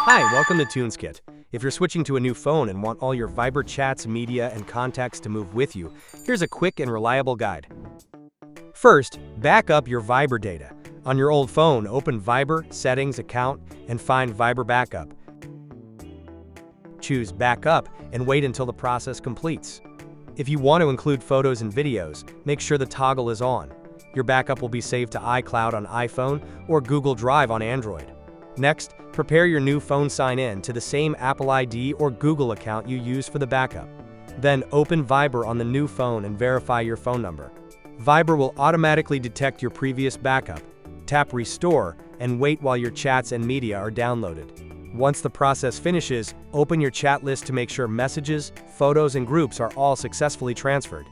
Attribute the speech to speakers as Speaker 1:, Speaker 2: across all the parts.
Speaker 1: Hi, welcome to TunesKit. If you're switching to a new phone and want all your Viber chats, media, and contacts to move with you, here's a quick and reliable guide. First, back up your Viber data. On your old phone, open Viber, Settings, Account, and find Viber Backup. Choose Backup and wait until the process completes. If you want to include photos and videos, make sure the toggle is on. Your backup will be saved to iCloud on iPhone or Google Drive on Android. Next, prepare your new phone sign-in to the same Apple ID or Google account you used for the backup. Then open Viber on the new phone and verify your phone number. Viber will automatically detect your previous backup. Tap Restore and wait while your chats and media are downloaded. Once the process finishes, open your chat list to make sure messages, photos, and groups are all successfully transferred.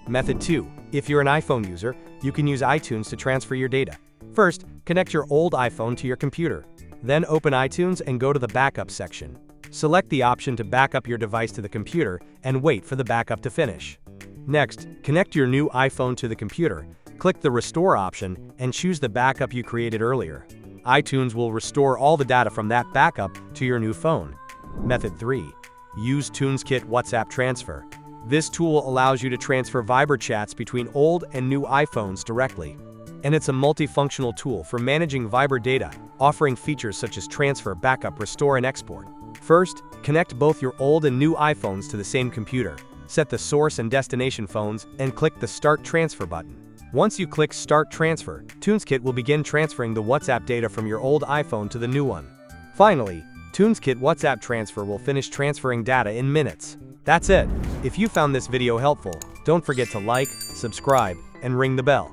Speaker 1: Method 2. If you're an iPhone user, you can use iTunes to transfer your data. First, connect your old iPhone to your computer. Then open iTunes and go to the Backup section. Select the option to back up your device to the computer and wait for the backup to finish. Next, connect your new iPhone to the computer, click the Restore option, and choose the backup you created earlier. iTunes will restore all the data from that backup to your new phone. Method 3. UseTunesKit WhatsApp Transfer. This tool allows you to transfer Viber chats between old and new iPhones directly. And it's a multifunctional tool for managing Viber data, offering features such as transfer, backup, restore, and export. First, connect both your old and new iPhones to the same computer. Set the source and destination phones and click the Start Transfer button. Once you click Start Transfer, TunesKit will begin transferring the WhatsApp data from your old iPhone to the new one. Finally, TunesKit WhatsApp Transfer will finish transferring data in minutes. That's it. If you found this video helpful, don't forget to like, subscribe, and ring the bell.